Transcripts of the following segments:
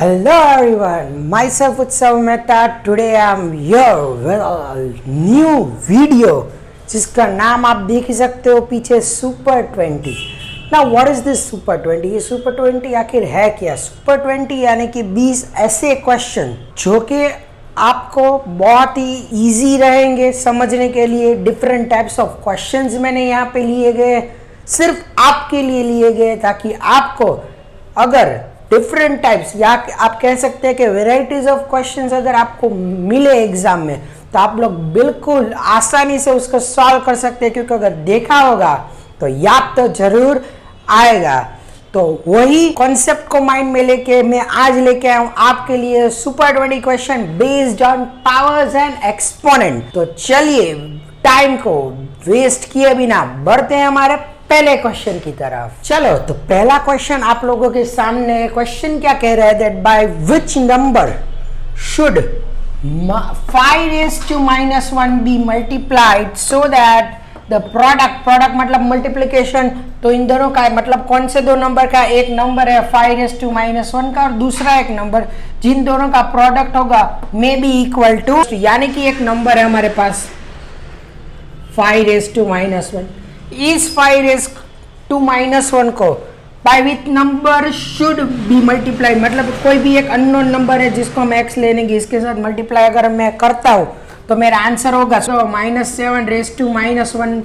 Hello everyone, myself Utsav Mehta. Today I am here with a new video जिसका नाम आप देख ही सकते हो पीछे सुपर 20। ना व्हाट इज दिस सुपर 20? ये सुपर 20 आखिर है क्या? सुपर 20 यानी कि 20 ऐसे क्वेश्चन जो कि आपको बहुत ही इजी रहेंगे समझने के लिए। डिफरेंट टाइप्स ऑफ क्वेश्चंस मैंने यहाँ पे लिए गए, सिर्फ आपके लिए लिए गए ताकि आपको अगर डिफरेंट टाइप्स या आप कह सकते हैं कि वेराइटीज ऑफ क्वेश्चंस अगर आपको मिले एग्जाम में तो आप लोग बिल्कुल आसानी से उसको सॉल्व कर सकते हैं, क्योंकि अगर देखा होगा तो याद तो जरूर आएगा। तो वही कॉन्सेप्ट को माइंड में लेके मैं आज लेके आया हूं आपके लिए super 20 question based on powers and exponent. तो चलिए टाइम को वेस्ट किए बिना बढ़ते हैं हमारे पहले क्वेश्चन की तरफ। चलो तो पहला क्वेश्चन आप लोगों के सामने क्वेश्चन क्या कह रहा है, that by which number should 5 raised to -1 be multiplied so that the product मतलब मल्टीप्लीकेशन। तो इन दोनों का मतलब कौन से दो नंबर का? एक नंबर है 5 raised to -1 का और दूसरा एक नंबर जिन दोनों का प्रोडक्ट होगा मे बी इक्वल टू, यानी कि एक नंबर है हमारे पास 5 raised to -1। इस 5 raised to -1 को by which number should be multiply, मतलब कोई भी एक अननोन नंबर है जिसको हम x ले लेंगे, इसके साथ मल्टीप्लाई अगर मैं करता हूं तो मेरा आंसर होगा -7 raised to -1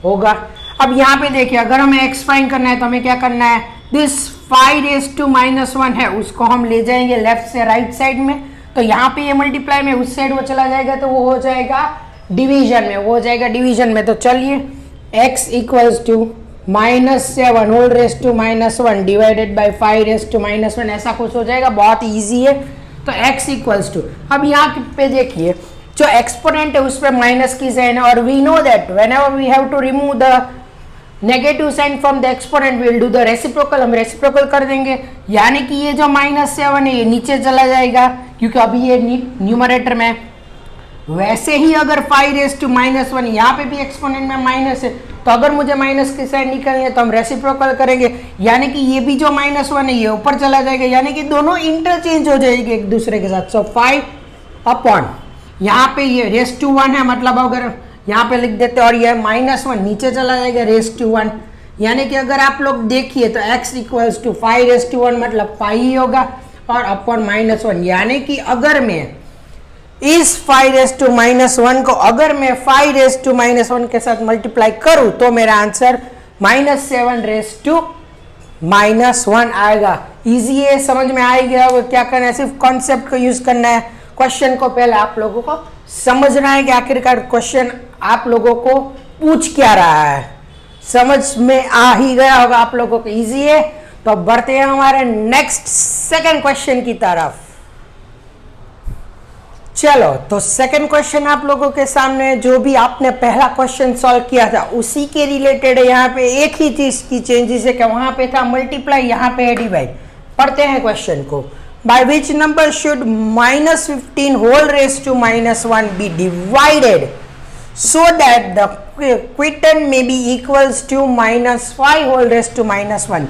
होगा। अब यहाँ पे देखिए अगर हमें x फाइंड करना है तो हमें क्या करना है, दिस 5 raised to -1 है उसको हम ले जाएंगे लेफ्ट से राइट साइड में। तो यहाँ पे ये मल्टीप्लाई में उस साइड वो चला जाएगा तो वो हो जाएगा डिवीजन में, वो हो जाएगा डिवीजन में। तो चलिए x equals to -7 whole raised to -1 divided by 5 raised to -1 ऐसा कुछ हो जाएगा, बहुत इजी है। तो x इक्वल्स टू, अब यहाँ पे देखिए जो एक्सपोनेंट है उस पर माइनस की साइन है और we know that whenever we have to remove the negative sign from the exponent we will do the reciprocal, हम रेसिप्रोकल कर देंगे, यानी कि ये जो -7 है ये नीचे चला जाएगा क्योंकि अभी ये न्यूमरेटर में। वैसे ही अगर 5 raised to -1 यहाँ पे भी एक्सपोनेंट में माइनस है तो अगर मुझे माइनस की साइन निकालनी है तो हम रेसिप्रोकल करेंगे, यानी कि ये भी जो -1 है ये ऊपर चला जाएगा, यानी कि दोनों इंटरचेंज हो जाएंगे एक दूसरे के साथ। सो 5 अपॉन यहाँ पे ये रेस्ट टू 1 है, मतलब अगर यहाँ पे लिख देते और ये -1 नीचे चला जाएगा रेस्ट टू 1, यानी कि अगर आप लोग देखिए तो x equals to 5 raised to 1 मतलब 5 ही होगा और अपॉन -1, यानी कि अगर मैं इस 5 raised to -1 को अगर मैं 5 raised to -1 के साथ मल्टीप्लाई करूं तो मेरा आंसर -7 raised to -1 आएगा। इजी है, समझ में आ गया होगा क्या करना है, सिर्फ कॉन्सेप्ट को यूज करना है। क्वेश्चन को पहले आप लोगों को समझना है कि आखिरकार क्वेश्चन आप लोगों को पूछ क्या रहा है, समझ में आ ही गया होगा आप लोगों को, इजी है। तो बढ़ते हैं हमारे नेक्स्ट सेकंड क्वेश्चन की तरफ। चलो तो सेकंड क्वेश्चन आप लोगों के सामने जो भी आपने पहला क्वेश्चन सॉल्व किया था उसी के रिलेटेड है। यहाँ पे एक ही चीज की चेंजेस है कि वहां पे था मल्टीप्लाई, यहाँ पे है डिवाइड। पढ़ते हैं क्वेश्चन को। By which number should -15 whole raised to -1 be divided so that the quotient may be equals to -5 whole raised to -1,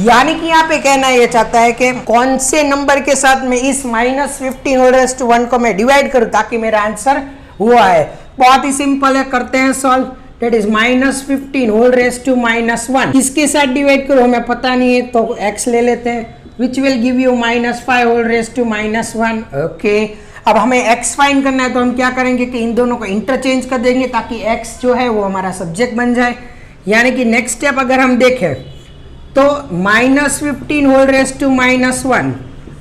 यानी कि यहाँ पे कहना ये चाहता है कि कौन से नंबर के साथ में इस -15 होल रेस्ट टू 1 को मैं डिवाइड करूं ताकि मेरा आंसर वो आए। बहुत ही सिंपल है, करते हैं solve. That is -15 whole raised to -1 किसके साथ डिवाइड करूं हमें पता नहीं है तो x ले लेते हैं, which will give you -5 whole raised to -1। Okay, अब हमें x फाइंड करना है तो हम क्या करेंगे कि इन दोनों को इंटरचेंज कर देंगे ताकि x जो है वो हमारा सब्जेक्ट बन जाए। यानी कि नेक्स्ट स्टेप अगर हम देखें तो -15 होल रेस्ट टू -1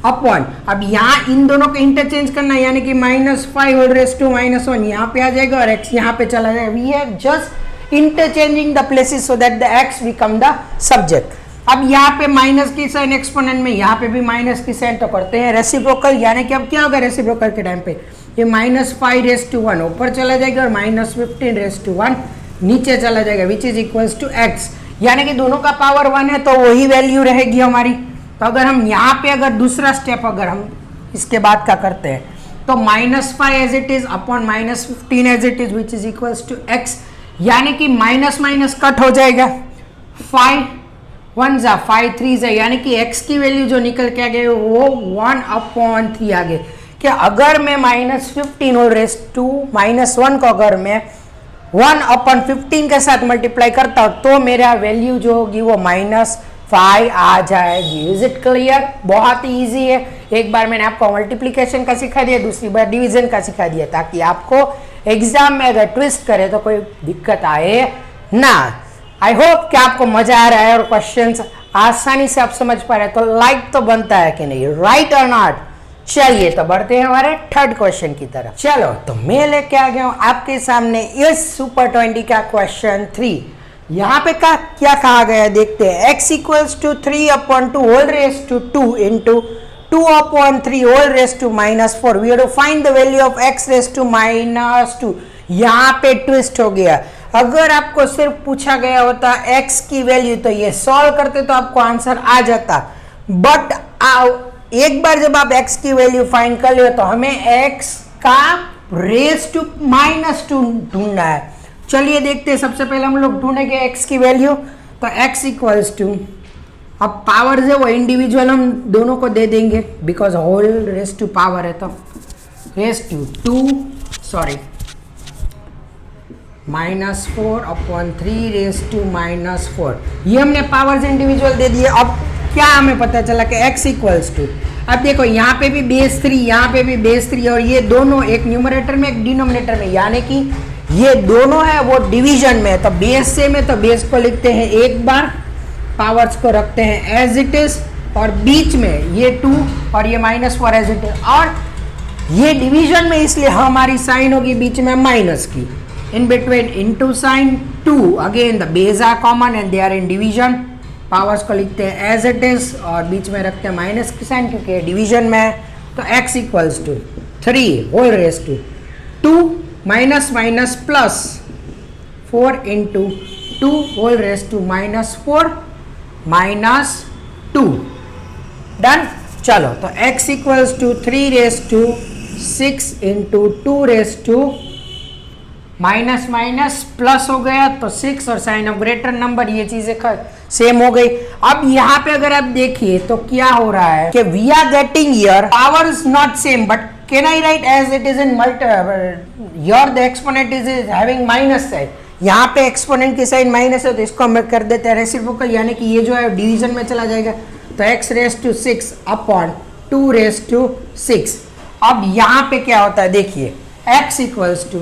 अपॉन, अब यहाँ इन दोनों को इंटरचेंज करना है, यानी कि -5 होल रेस्ट टू -1 यहाँ पे आ जाएगा और x यहाँ पे चला जाएगा। We have just interchanging the places so that the x become the subject. अब यहाँ पे माइनस की साइन एक्सपोनेंट में, यहाँ पे भी माइनस की साइन, तो करते हैं रेसिप्रोकल, यानी कि अब क्या होगा रेसिप्रोकल के टाइम पे ये -5 raised to 1 ऊपर चला जाएगा और -15 raised to 1 नीचे चला जाएगा, which is equals to x, यानी कि दोनों का पावर 1 है तो वही वैल्यू रहेगी हमारी। तो अगर हम यहाँ पे अगर दूसरा स्टेप अगर हम इसके बाद का करते हैं तो -5 as it is upon -15 as it is which is equals to x, यानी कि माइनस माइनस कट हो जाएगा, 5 1 जा 5 3 जा, यानी कि x की वैल्यू जो निकल के आ गई वो 1/3 आ गई। कि अगर मैं -15 होल रेस टू -1 को अगर मैं 1/15 के साथ मल्टीप्लाई करता हूं तो मेरा वैल्यू जो होगी वो -5 आ जाएगी। Is it clear? बहुत ही ईजी है। एक बार मैंने आपको मल्टीप्लीकेशन का सिखा दिया, दूसरी बार डिवीजन का सिखा दिया, ताकि आपको एग्जाम में अगर ट्विस्ट करे तो कोई दिक्कत आए ना। आई होप कि आपको मजा आ रहा है और क्वेश्चंस आसानी से आप समझ पा रहे हैं। तो लाइक तो बनता है कि नहीं, राइट और नॉट? चलिए तो बढ़ते हैं हमारे थर्ड क्वेश्चन की तरफ। चलो तो मैं लेके आ गया हूं आपके सामने इस सुपर 20 का क्वेश्चन 3। यहाँ पे क्या कहा गया है देखते हैं। x equals to 3/2 whole raise to 2 into 2/3 whole raise to -4। We have to find the value of x raise to -2। यहाँ पे ट्विस्ट हो गया। अगर आपको सिर्फ पूछा गया होता x की वैल्यू तो ये सॉल्व करते तो आपको आंसर आ जाता, बट एक बार जब आप x की वैल्यू फाइंड कर लियो तो हमें x का रेस टू -2 ढूंढना है। चलिए देखते हैं। सबसे पहले हम लोग ढूंढेंगे x की वैल्यू। तो x इक्वल्स टू, अब पावर है वो इंडिविजुअल हम दोनों को दे देंगे because whole raise to power है, तो रेस टू -4/3 रेस टू -4। ये हमने पावर्स इंडिविजुअल दे दिए। अब क्या हमें पता चला कि x इक्वल्स टू, अब देखो यहाँ पे भी बेस 3, यहाँ पे भी बेस 3, और ये दोनों एक न्यूमरेटर में एक डिनोमिनेटर में, यानी कि ये दोनों है वो डिवीजन में। तो बेस से में तो बेस को लिखते हैं एक बार, पावर्स को रखते हैं एज इट इज, और बीच में ये 2 और ये -4 एज इट इज, और ये डिवीजन में इसलिए हमारी साइन होगी बीच में माइनस की, in between into sign 2। Again the base are common and they are in division. Powers को लिखते हैं एज इट इज और बीच में रखते हैं माइनस की साइन क्योंकि डिवीजन में है। तो x equals to 3 whole raise to 2 minus plus 4 into 2 whole raise to -4 -2। Done. चलो तो x equals to 3 raise to 6 into 2 raise to minus plus हो गया, तो 6 और साइन ऑफ ग्रेटर नंबर, ये चीजें सेम हो गई। अब यहाँ पे अगर आप देखिए तो क्या हो रहा है कि we are getting here powers not same, but can I write as it is in your the exponent is having minus sign. यहाँ पे एक्सपोनेंट की साइन माइनस है तो इसको हम कर देते हैं रेसिप्रोकल, यानी कि ये जो है डिवीजन में चला जाएगा। तो x raise to 6 upon 2 raise to 6। अब यहाँ पे क्या होता है देखिए, x इक्वल्स टू,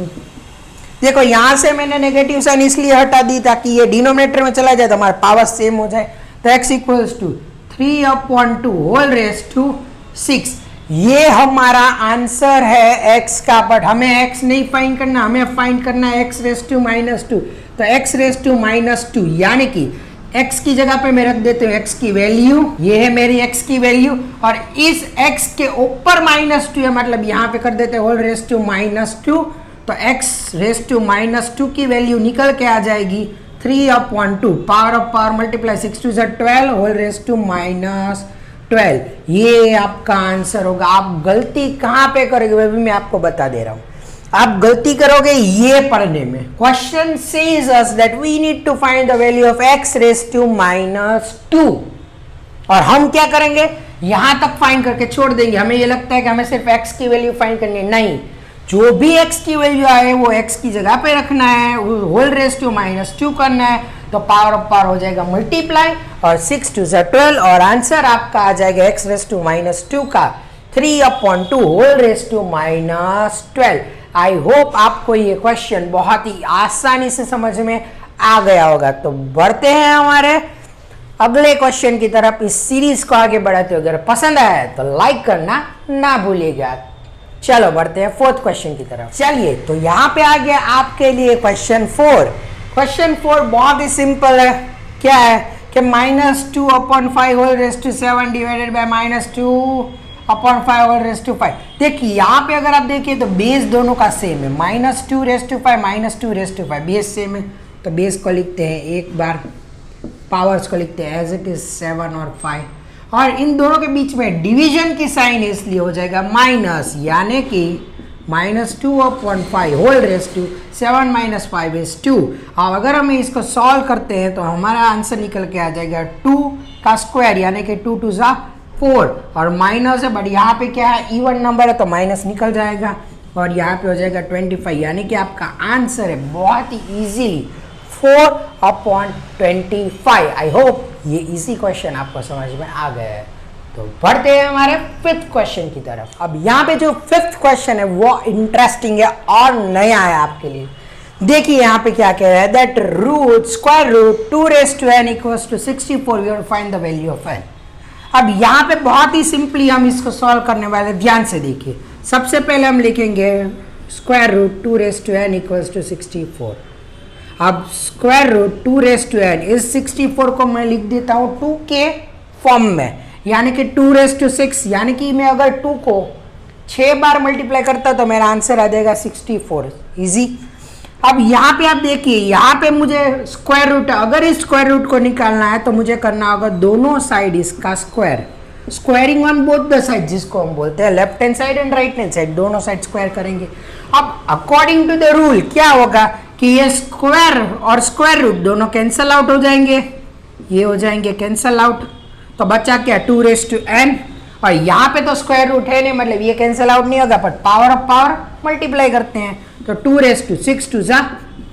देखो यहां से मैंने नेगेटिव साइन इसलिए हटा दी ताकि ये डिनोमिनेटर में चला जाए तो हमारे पावर सेम हो जाए। तो x equals to 3/2 whole raise to 6। ये हमारा आंसर है x का, बट हमें x नहीं फाइंड करना, हमें फाइंड करना है x रेस टू -2। तो x रेस टू -2 यानी कि x की जगह पे मैं रख देते हूँ x की वैल्यू, ये है मेरी x की वैल्यू, और इस x के ऊपर -2 है, मतलब यहाँ पे कर देते हैं होल रेस टू -2। तो x रेस टू -2 की वैल्यू निकल के आ जाएगी 3/2, power of power multiply 6 2 12 whole raise to -12। ये आपका आंसर होगा। आप गलती कहाँ पे करोगे वो भी मैं आपको बता दे रहा हूँ। आप गलती करोगे ये पढ़ने में। Question says us that we need to find the value of x raise to -2, और हम क्या करेंगे, यहां तक फाइंड करके छोड़ देंगे। हमें ये लगता है कि हमें सिर्फ x की वैल्यू फाइंड करनी है, नहीं, जो भी x की वैल्यू आए वो x की जगह पे रखना है, होल रेस टू -2 करना है। तो पावर ऑफ पावर हो जाएगा मल्टीप्लाई और 6 2 12, और आंसर आपका आ जाएगा x रेस टू -2 का 3/2 whole raise to -12। I hope आपको ये क्वेश्चन बहुत ही आसानी से समझ में आ गया होगा। तो बढ़ते हैं हमारे अगले क्वेश्चन की तरफ। इस सीरीज को आगे बढ़ाते हुए अगर पसंद आया तो लाइक करना ना भूलिएगा। चलो बढ़ते हैं फोर्थ क्वेश्चन की तरफ। चलिए तो यहाँ पे आ गया आपके लिए क्वेश्चन 4। क्वेश्चन 4 बहुत ही सिंपल है। क्या है कि -2/5 whole raise to 7 divided by -2/5 whole raise to 5। देखिए यहाँ पे अगर आप देखिए तो बेस दोनों का सेम है, -2 raise to 5 -2 raise to 5, base same है। तो बेस को लिखते हैं एक बार, पावर्स को लिखते हैं एज इट इज 7 और 5, और इन दोनों के बीच में डिवीजन की साइन इसलिए हो जाएगा माइनस, यानी कि -2/5 होल रेस टू 7 - 5 इज 2। अब अगर हम इसको सॉल्व करते हैं तो हमारा आंसर निकल के आ जाएगा 2 का स्क्वायर, यानी कि 2 2 ज़ा 4 और माइनस है, बट यहाँ पे क्या है इवन नंबर है तो माइनस निकल जाएगा और यहाँ पे हो जाएगा 25, यानी कि आपका आंसर है बहुत ही इजीली 4/25। आई होप ये इजी क्वेश्चन आपको समझ में आ गया है। तो बढ़ते हैं हमारे फिफ्थ क्वेश्चन की तरफ। अब यहाँ पे जो फिफ्थ क्वेश्चन है वो इंटरेस्टिंग है और नया है आपके लिए। देखिए यहाँ पे क्या कह रहा है, that root square root 2n equals to 64, we have to find the value of n। अब यहाँ पे बहुत ही सिंपली हम इसको सॉल्व करने वाले, ध्यान से देखिए। सबसे पहले हम लिखेंगे square root 2n equals to 64। अब स्क्वायर रूट 2n इस 64 को मैं लिख देता हूँ 2 के फॉर्म में, यानी कि 2⁶, यानी कि मैं अगर 2 को 6 बार मल्टीप्लाई करता तो मेरा आंसर आ जाएगा 64। इजी। अब यहाँ पे आप देखिए, यहाँ पे मुझे स्क्वायर रूट, अगर इस स्क्वायर रूट को निकालना है तो मुझे करना होगा दोनों साइड इसका square, squaring on both the side, जिसको हम बोलते हैं left hand side and right hand side, दोनों साइड स्क्वायर करेंगे। अब अकॉर्डिंग टू द रूल क्या होगा कि ये स्क्वायर और स्क्वायर रूट दोनों कैंसल आउट हो जाएंगे, ये हो जाएंगे कैंसल आउट, तो बचा क्या 2n, और यहाँ पे तो स्क्वायर रूट है नहीं, मतलब ये कैंसिल आउट नहीं होगा, पर पावर ऑफ पावर मल्टीप्लाई करते हैं तो 2⁶ 2 ज़ा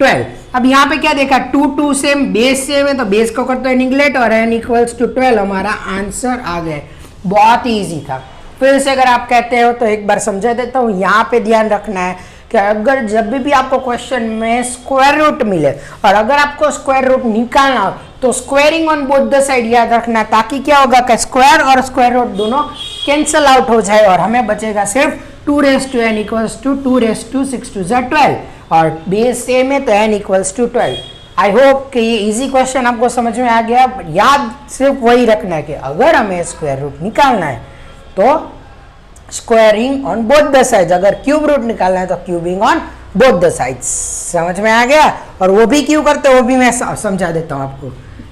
12। अब यहाँ पे क्या देखा 2 2 सेम, बेस सेम है तो बेस को करते हैं निगलेक्ट और n इक्वल्स टू 12, हमारा आंसर आ गए। बहुत ही ईजी था। फिर से अगर आप कहते हो तो एक बार समझा देता हूँ। यहाँ पे ध्यान रखना है कि अगर जब भी आपको क्वेश्चन में स्क्वायर रूट मिले और अगर आपको स्क्वायर रूट निकालना हो तो squaring on both the side याद रखना, ताकि क्या होगा कि स्क्वायर और स्क्वायर रूट दोनों कैंसल आउट हो जाए और हमें बचेगा सिर्फ 2n इक्वल्स टू 2⁶ 2 ज़ा 12 और बेस सेम है तो n equals to 12। I hope कि ये इजी क्वेश्चन आपको समझ में आ गया। याद सिर्फ वही रखना है कि अगर हमें स्क्वायर रूट निकालना है तो squaring on both the sides, अगर क्यूब रूट निकालना है तो cubing on both the sides. समझ में आ गया? और वो भी क्यों करते हैं वो भी मैं समझा देता हूँ आपको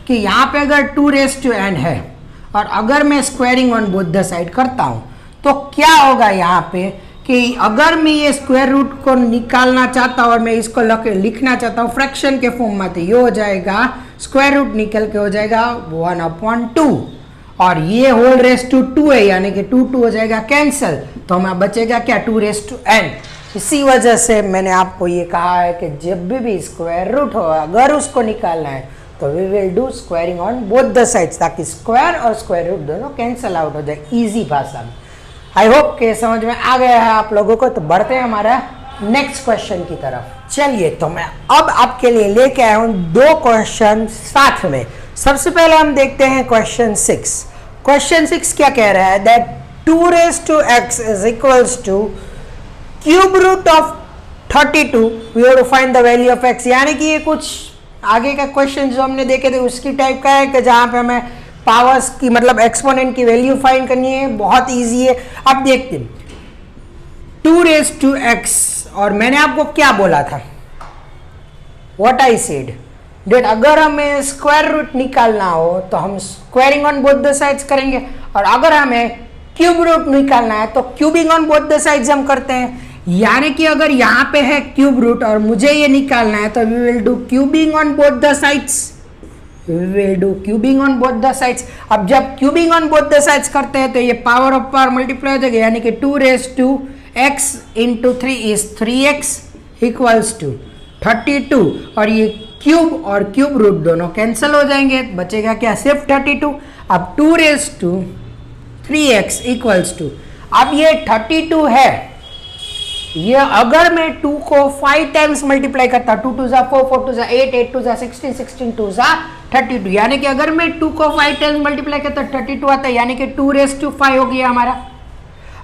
कि यहाँ पे अगर 2n है और अगर मैं squaring on both the side करता हूँ तो क्या होगा यहाँ पे कि अगर मैं ये स्क्वायर रूट को निकालना चाहता हूँ और मैं इसको लिखना चाहता हूँ फ्रैक्शन के फॉर्म में, तो ये हो जाएगा स्क्वायर रूट निकल के हो जाएगा 1/2 और ये होल रेस टू 2 है, यानी कि 2 2 हो जाएगा कैंसिल, तो हमें बचेगा क्या 2n। इसी वजह से मैंने आपको ये कहा है कि जब भी स्क्वायर रूट हो अगर उसको निकालना है तो we will do squaring on both the sides, ताकि स्क्वायर और स्क्वायर रूट दोनों कैंसिल आउट हो जाए इजी भाषा में। आई होप के समझ में आ गया है आप लोगों को। तो बढ़ते हैं हमारा नेक्स्ट क्वेश्चन की तरफ। चलिए, तो मैं अब आपके लिए लेके आया हूँ 2 क्वेश्चन साथ में। सबसे पहले हम देखते हैं क्वेश्चन 6। क्वेश्चन 6 क्या कह रहा है, that 2⁻x is equals to cube root of 32, we have to find the value of x। यानी कि ये कुछ आगे का क्वेश्चन जो हमने देखे थे उसकी टाइप का है कि जहां पे हमें पावर्स की मतलब एक्सपोनेंट की वैल्यू फाइंड करनी है। बहुत इजी है। अब देखते हैं 2⁻x, और मैंने आपको क्या बोला था, व्हाट आई सेड, डेट अगर हमें स्क्वायर रूट निकालना हो तो हम squaring on both the sides करेंगे, और अगर हमें क्यूब रूट निकालना है तो cubing on both the sides हम करते हैं। यानी कि अगर यहाँ पे है क्यूब रूट और मुझे ये निकालना है तो we will do cubing on both the sides, we will do cubing on both the sides. अब जब cubing on both the sides करते हैं तो ये पावर ऑफ पावर मल्टीप्लाई हो जाएगा, यानी कि 2⁻x × 3 is 3x equals to 32, और ये क्यूब और क्यूब रूट दोनों कैंसिल हो जाएंगे, बचेगा क्या सिर्फ 32। अब 2⁻3x इक्वल्स टू, अब ये 32 है, ये अगर मैं 2 को 5 टाइम्स मल्टीप्लाई करता, 2 2 ज़ा 4, 4 2 ज़ा 8, 8 2 ज़ा 16, 16 2 ज़ा 32, यानी कि अगर मैं 2 को 5 टाइम्स मल्टीप्लाई करता 32 आता है, यानी कि 2⁻5 हो गया हमारा।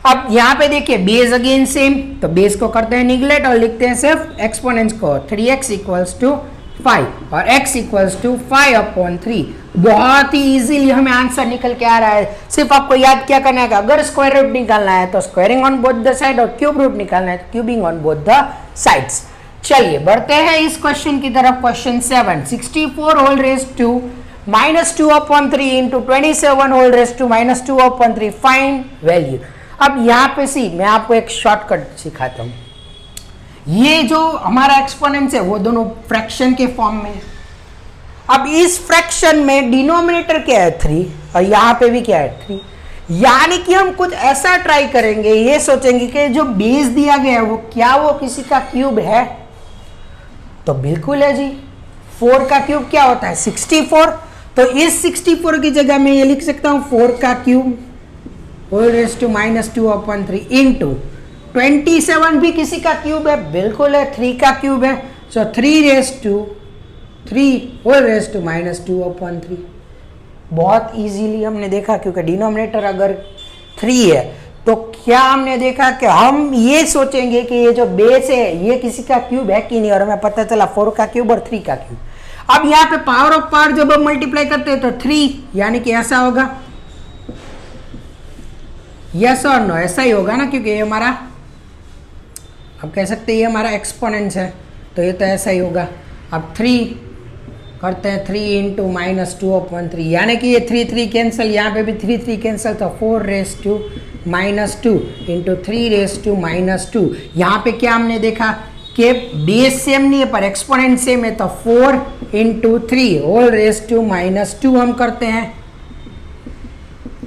अब यहाँ पे देखिए बेस अगेन सेम, तो बेस को करते हैं निगलेक्ट और लिखते हैं सिर्फ एक्सपोनेंट्स को, 3x इक्वल्स टू 5 और x इक्वल्स टू 5/3। बहुत ही इजीली हमें आंसर निकल के आ रहा है। सिर्फ आपको याद क्या करना है कि अगर स्क्वायर रूट निकालना है तो squaring on both the side, और क्यूब रूट निकालना है तो cubing on both the sides. चलिए बढ़ते हैं इस क्वेश्चन की तरफ। Question 7, 64 whole raise to -2/3 into 27 whole raise to -2/3, find value. अब यहाँ पे सी मैं आपको एक शॉर्टकट सिखाता हूँ। ये जो हमारा एक्सपोनेंट्स है वो दोनों फ्रैक्शन के फॉर्म में है। अब इस फ्रैक्शन में डिनोमिनेटर क्या है 3 और यहां पे भी क्या है 3, यानी कि हम कुछ ऐसा ट्राई करेंगे, ये सोचेंगे कि जो बेस दिया गया है वो क्या वो किसी का क्यूब है, तो बिल्कुल है जी। 4 का क्यूब क्या होता है 64, तो इस 64 की जगह मैं ये लिख सकता हूं 4 का cube whole raise to -2/3 into 27 भी किसी का क्यूब है, बिल्कुल है 3 का क्यूब है, सो 3 होल रेज़ टू -2/3। बहुत इजीली हमने देखा, क्योंकि डिनोमिनेटर अगर 3 है तो क्या हमने देखा कि हम ये सोचेंगे कि ये जो बेस है ये किसी का क्यूब है कि नहीं, और हमें पता चला 4 का क्यूब और 3 का क्यूब। अब यहाँ पे पावर ऑफ पावर जब हम मल्टीप्लाई करते हैं तो 3, यानी कि ऐसा होगा, यस और नो, ऐसा ही होगा ना, क्योंकि ये हमारा, आप कह सकते हैं ये हमारा एक्सपोनेंट्स है, तो ये तो ऐसा ही होगा। अब 3 करते हैं 3 इंटू -2/3, यानी कि ये 3 कैंसिल, यहाँ पे भी 3 कैंसिल, तो 4 raise to -2 into 3 raise to -2। यहाँ पे क्या हमने देखा कि बेस सेम नहीं है पर एक्सपोनेंट सेम है, तो 4 इंटू 3 होल रेज़ टू -2 हम करते हैं,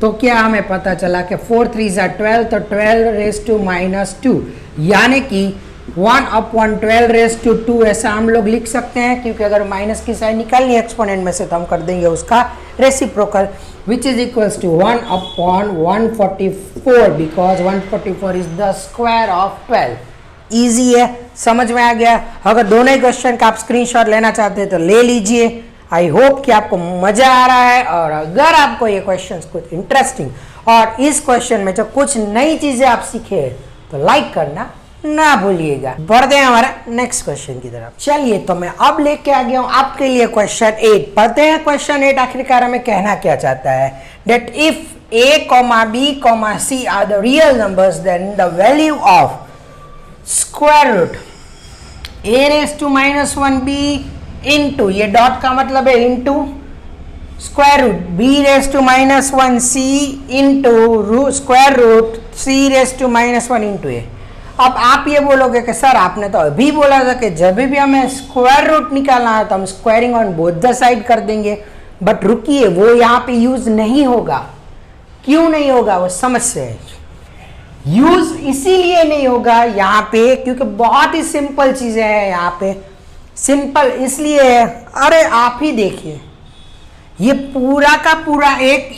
तो क्या हमें पता चला कि 4 3 12, तो 12 रेज़ टू -2, यानी कि 1/12 रेज़ टू 2 ऐसा हम लोग लिख सकते हैं, क्योंकि अगर माइनस की साइन निकालनी है एक्सपोनेंट में से तो हम कर देंगे उसका reciprocal, which is equals to 1/144, because 144 is the square of 12। Easy है, समझ में आ गया। अगर दोनों ही क्वेश्चन का आप स्क्रीनशॉट लेना चाहते हैं तो ले लीजिए। आई होप कि आपको मजा आ रहा है, और अगर आपको ये क्वेश्चंस कुछ इंटरेस्टिंग और इस क्वेश्चन में जो कुछ नई चीजें आप सीखे तो लाइक करना ना भूलिएगा। बढ़ते हैं हमारा नेक्स्ट क्वेश्चन की तरफ। चलिए, तो मैं अब लेके आ गया हूं आपके लिए क्वेश्चन 8। पढ़ते हैं क्वेश्चन 8 आखिरकार हमें कहना क्या चाहता है। That if a, b, c are the real numbers then the value of square root a raise to -1b into, ये डॉट का मतलब है into, square root b raise to -1c into square root c raise to -1 into a। अब आप ये बोलोगे कि sir आपने तो अभी बोला था कि जब भी हमें स्क्वायर रूट निकालना है तो हम squaring on both the side कर देंगे, बट रुकिए, वो यहाँ पे यूज नहीं होगा। क्यों नहीं होगा वो समझते हैं। यूज इसीलिए नहीं होगा यहाँ पे क्योंकि बहुत ही सिंपल चीजें हैं यहाँ पे। सिंपल इसलिए है, अरे आप ही देखिए, ये पूरा का पूरा एक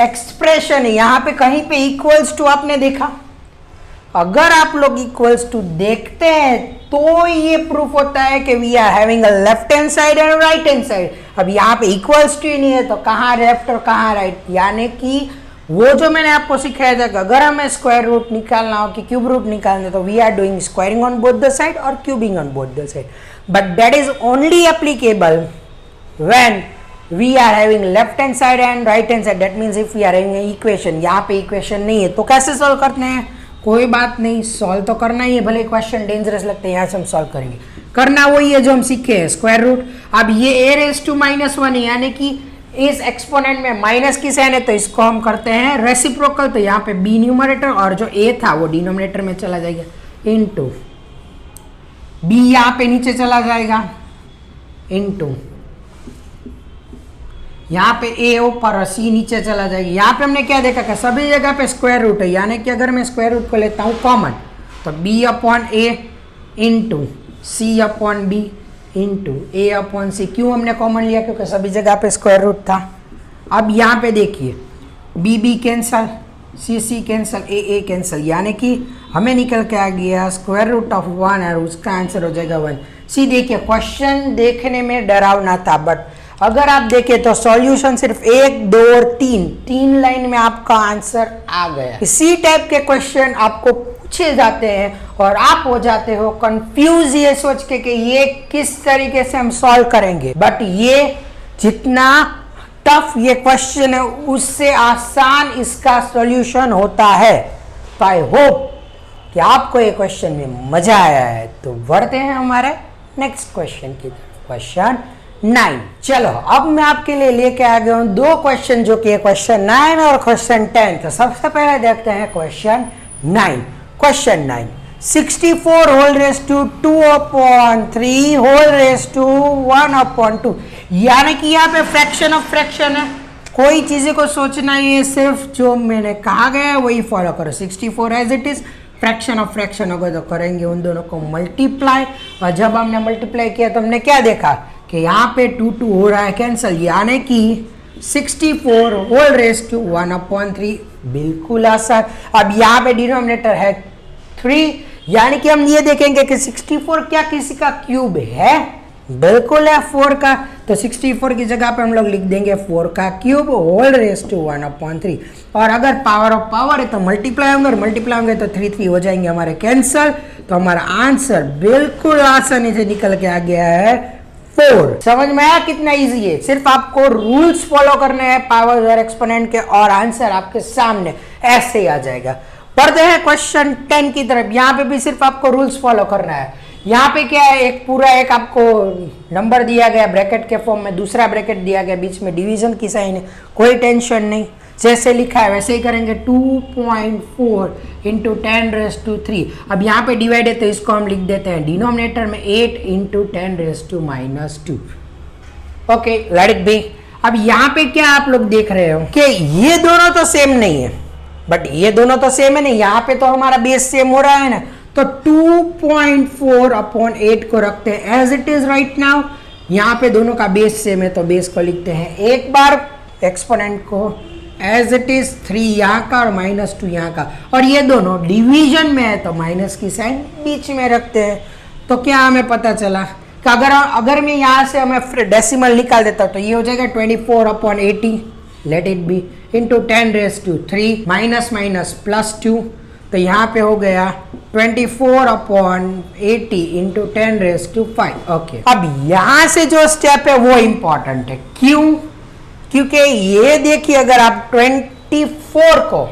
एक्सप्रेशन है, यहाँ पे कहीं पे इक्वल्स टू आपने देखा? अगर आप लोग इक्वल्स टू देखते हैं तो ये प्रूफ होता है कि we are having a left hand side and right hand side. अब यहाँ पे इक्वल्स टू ही नहीं है तो कहाँ लेफ्ट और कहाँ राइट, यानी कि वो जो मैंने आपको सिखाया था कि अगर हमें स्क्वायर रूट निकालना हो कि क्यूब रूट निकालना तो we are doing squaring on both the side और cubing on both the side, but that is only applicable when we are having left hand side and right hand side. That means if we are having equation, यहाँ पे equation नहीं है तो कैसे solve करते हैं? कोई बात नहीं, सॉल्व तो करना ही है, भले क्वेश्चन डेंजरस लगते हैं, यहाँ से हम सॉल्व करेंगे। करना वही है जो हम सीखे हैं, स्क्वायर रूट। अब ये a रेज़ टू -1 है, यानी कि इस एक्सपोनेंट में माइनस की साइन है तो इसको हम करते हैं रेसिप्रोकल, तो यहाँ पे b न्यूमरेटर और जो a था वो डिनोमिनेटर में चला जाएगा, इनटू b यहाँ पे नीचे चला जाएगा, इनटू यहाँ पे a ऊपर और c नीचे चला जाएगा। यहाँ पे हमने क्या देखा कि सभी जगह पे स्क्वायर रूट है, यानी कि अगर मैं स्क्वायर रूट को लेता हूँ कॉमन तो b/a into c/b into a/c। क्यों हमने कॉमन लिया? क्योंकि सभी जगह पे स्क्वायर रूट था। अब यहाँ पे देखिए b cancel, c cancel, a cancel, यानी कि हमें निकल के आ गया स्क्वायर रूट ऑफ 1 और उसका आंसर हो जाएगा 1। सी देखिए, क्वेश्चन देखने में डरावना था, बट अगर आप देखें तो सॉल्यूशन सिर्फ 1, 2 और 3 लाइन में आपका आंसर आ गया। इसी टाइप के क्वेश्चन आपको पूछे जाते हैं और आप हो जाते हो कंफ्यूज ये सोच के कि ये किस तरीके से हम सॉल्व करेंगे, बट ये जितना टफ ये क्वेश्चन है उससे आसान इसका सॉल्यूशन होता है। तो आई होप कि आपको ये क्वेश्चन में मजा आया है। तो बढ़ते हैं हमारे नेक्स्ट क्वेश्चन की तरफ, क्वेश्चन 9। चलो, अब मैं आपके लिए लेके आ गया हूं 2 क्वेश्चन, जो कि क्वेश्चन 9 और क्वेश्चन 10। तो सबसे पहले देखते हैं question 9। Question 9 64 whole raise to 2/3 whole raise to 1/2, यानी कि यहाँ पे फ्रैक्शन ऑफ फ्रैक्शन है, कोई चीजें को सोचना ही है, सिर्फ जो मैंने कहा गया है वही फॉलो करो। 64 as it is, fraction of fraction होगा तो करेंगे उन दोनों को मल्टीप्लाई, और जब हमने मल्टीप्लाई किया तो हमने क्या देखा कि यहाँ पे 2 हो रहा है कैंसिल, यानी कि 64 होल रेस टू 1/3, बिल्कुल आसान। अब यहाँ पे डिनोमिनेटर है 3, यानी कि हम ये देखेंगे कि 64 क्या किसी का क्यूब है, बिल्कुल है 4 का, तो 64 की जगह पे हम लोग लिख देंगे 4 का क्यूब होल रेस टू 1/3, और अगर पावर ऑफ पावर है तो मल्टीप्लाई होंगे तो 3 हो जाएंगे हमारे कैंसल, तो हमारा आंसर बिल्कुल आसानी से निकल के आ गया है 4। समझ में आया कितना इजी है, सिर्फ आपको रूल्स फॉलो करने हैं पावर और एक्सपोनेंट के, और आंसर आपके सामने ऐसे ही आ जाएगा। पढ़ते हैं क्वेश्चन 10 की तरफ। यहाँ पे भी सिर्फ आपको रूल्स फॉलो करना है। यहाँ पे क्या है, एक आपको नंबर दिया गया ब्रैकेट के फॉर्म में, दूसरा ब्रैकेट दिया गया, बीच में डिवीजन की साइन है, कोई टेंशन नहीं, जैसे लिखा है वैसे ही करेंगे। 2.4 इंटू 10⁻3। अब यहाँ पे डिवाइड है तो इसको हम लिख देते हैं डिनोमिनेटर में 8 into 10⁻²। Okay, let it be. अब यहाँ पे क्या आप लोग देख रहे हो कि ये दोनों तो सेम नहीं है, बट ये दोनों तो सेम है नहीं, यहाँ पे तो हमारा बेस सेम हो रहा है ना, तो 2.4/8 को रखते हैं as it is right now. यहाँ पे दोनों का बेस सेम है तो बेस को लिखते हैं एक बार, एक्सपोनेंट को एज इट इज 3 यहाँ का और -2 यहाँ का, और ये दोनों डिवीजन में है तो माइनस की साइन बीच में रखते हैं। तो क्या हमें पता चला कि अगर मैं यहाँ से हमें डेसिमल निकाल देता तो ये हो जाएगा 24/80, let it be, into 10⁻3 minus +2, तो यहाँ पे हो गया 24/80 इंटू 10⁻5। ओके, अब यहाँ से जो स्टेप है वो इंपॉर्टेंट है। क्यों? क्योंकि ये देखिए, अगर आप 24 को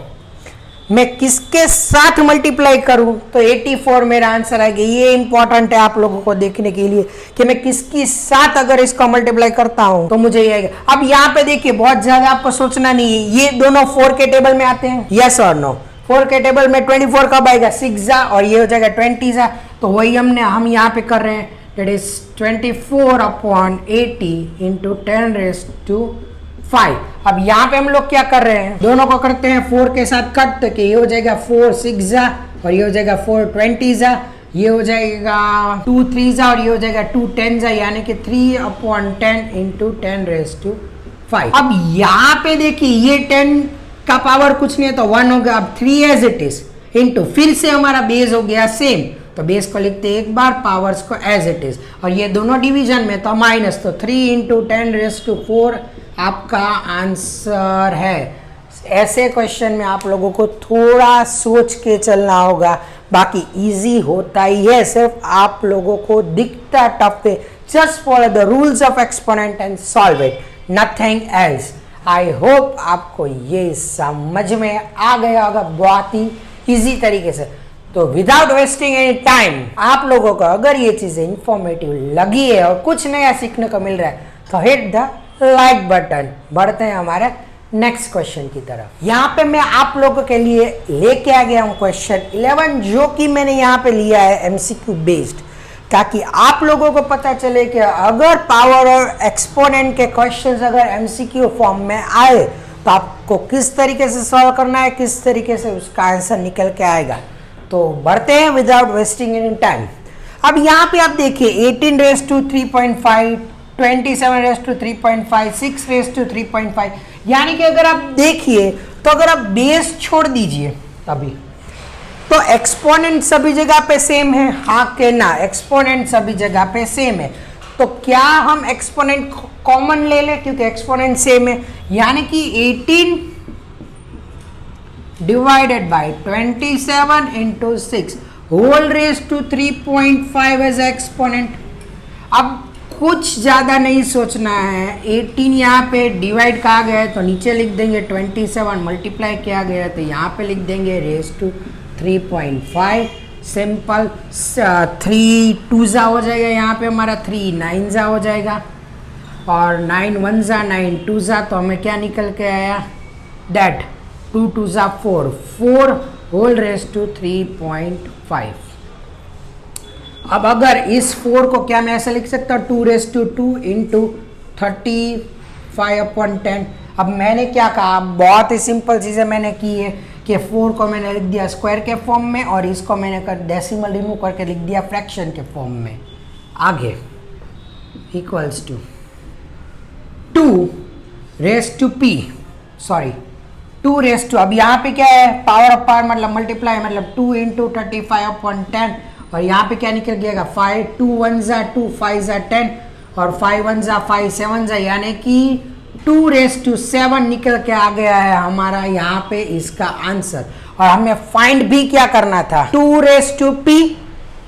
मैं किसके साथ मल्टीप्लाई करूं तो 84 मेरा आंसर आएगा। ये इंपॉर्टेंट है आप लोगों को देखने के लिए कि मैं किसके साथ अगर इसको मल्टीप्लाई करता हूं तो मुझे ये आएगा। अब यहाँ पे देखिए, बहुत ज्यादा आपको सोचना नहीं है, ये दोनों 4 के टेबल में आते हैं, यस और नो। 4 के टेबल में 24 कब आएगा, 6 जा, और ये हो जाएगा 20 जा, तो वही हम यहाँ पे कर रहे हैं, दैट इज 24/80 इंटू 10⁻5। अब यहाँ पे हम लोग क्या कर रहे हैं, दोनों को करते हैं 4 के साथ कट, तो ये हो जाएगा 4 6 जा, और ये हो जाएगा 4 20 जा, ये हो जाएगा 2 3 जा, और ये हो जाएगा 2 10 जा, यानी कि 3/10 इंटू 10⁻5। अब यहाँ पे देखिए, ये 10 का पावर कुछ नहीं है तो 1 होगा। अब 3 एज इट इज इंटू, फिर से हमारा बेस हो गया सेम, तो बेस को लिखते हैं एक बार, पावर्स को एज इट इज, और ये दोनों डिवीजन में तो माइनस, तो 3 इंटू 10⁻4 आपका आंसर है। ऐसे क्वेश्चन में आप लोगों को थोड़ा सोच के चलना होगा, बाकी इजी होता ही है, सिर्फ आप लोगों को दिखता टफ है। Just follow the rules of exponent and solve it, nothing else. I hope आपको ये समझ में आ गया होगा बहुत ही इजी तरीके से। तो विदाउट वेस्टिंग एनी टाइम, आप लोगों को अगर ये चीजें इंफॉर्मेटिव लगी है और कुछ नया सीखने को मिल रहा है तो हिट द लाइक बटन। बढ़ते हैं हमारे नेक्स्ट क्वेश्चन की तरफ। यहाँ पे मैं आप लोगों के लिए लेके आ गया हूँ क्वेश्चन 11, जो कि मैंने यहाँ पे लिया है एमसीक्यू बेस्ड, ताकि आप लोगों को पता चले कि अगर पावर और एक्सपोनेंट के क्वेश्चंस अगर एमसीक्यू फॉर्म में आए तो आपको किस तरीके से सॉल्व करना है, किस तरीके से उसका आंसर निकल के आएगा। तो बढ़ते हैं विदाउट वेस्टिंग एनी टाइम। अब यहाँ पे आप देखिए 18⁻3.5, 27⁻3.5, 6⁻3.5, यानी कि अगर आप देखिए तो अगर आप बेस छोड़ दीजिए अभी तो एक्सपोनेंट सभी जगह पे सेम है, हाँ के ना, एक्सपोनेंट सभी जगह पे सेम है। तो क्या हम एक्सपोनेंट कॉमन ले लें, क्योंकि एक्सपोनेंट सेम है, यानी कि 18 divided by 27 into 6 whole raise to 3.5 as exponent. अब कुछ ज़्यादा नहीं सोचना है, 18 यहाँ पे डिवाइड कहा गया है तो नीचे लिख देंगे, 27 मल्टीप्लाई किया गया है तो यहाँ पे लिख देंगे रेज टू 3.5, सिंपल। 3 2 जा हो जाएगा, यहाँ पे हमारा 3 9 जा हो जाएगा, और 9 1 जा 9 2 जा, तो हमें क्या निकल के आया, दैट 2 2 जा 4 4 होल रेज टू 3.5। अब अगर इस 4 को क्या मैं ऐसे लिख सकता हूँ 2^2 इंटू 35/10। अब मैंने क्या कहा, बहुत ही सिंपल चीज़ें मैंने की है कि 4 को मैंने लिख दिया स्क्वायर के फॉर्म में और इसको मैंने कर डेसिमल रिमूव करके लिख दिया फ्रैक्शन के फॉर्म में। आगे इक्वल्स टू 2^p, अब यहाँ पे क्या है, पावर ऑफ पावर मतलब मल्टीप्लाई, मतलब 2 इंटू 35/10 और यहाँ पे क्या निकल गया 5, 2 1 जा 2, 5 जा 10 और 5 1 जा 5, 7 जा, यानी कि 2^7 निकल के आ गया है हमारा यहाँ पे इसका आंसर। और हमें फाइंड भी क्या करना था 2^p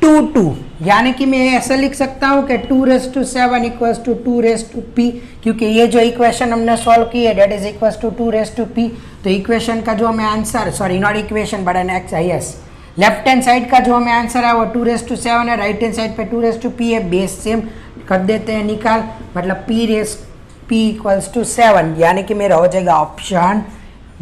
2, यानी कि मैं ऐसा लिख सकता हूँ कि 2^7 इक्वल्स टू 2^p, क्योंकि ये जो इक्वेशन हमने सॉल्व की है date is equals to 2^p। तो इक्वेशन का जो हमें answer, sorry not equation but an x, yes, left hand side का जो हमें आंसर है वो 2^7 है, राइट हैंड साइड पे 2^p है, बेस सेम कर देते हैं निकाल, मतलब p इक्वल्स टू 7, यानी कि मेरा हो जाएगा ऑप्शन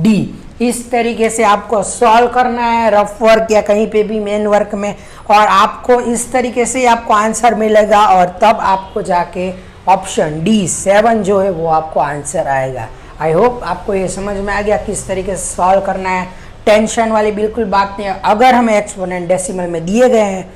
डी। इस तरीके से आपको सॉल्व करना है रफ वर्क या कहीं पे भी मेन वर्क में, और आपको इस तरीके से आपको आंसर मिलेगा और तब आपको जाके ऑप्शन डी 7 जो है वो आपको आंसर आएगा। आई होप आपको ये समझ में आ गया किस तरीके से सॉल्व करना है। टेंशन वाली बिल्कुल बात नहीं है। अगर हमें एक्सपोनेंट डेसिमल में दिए गए हैं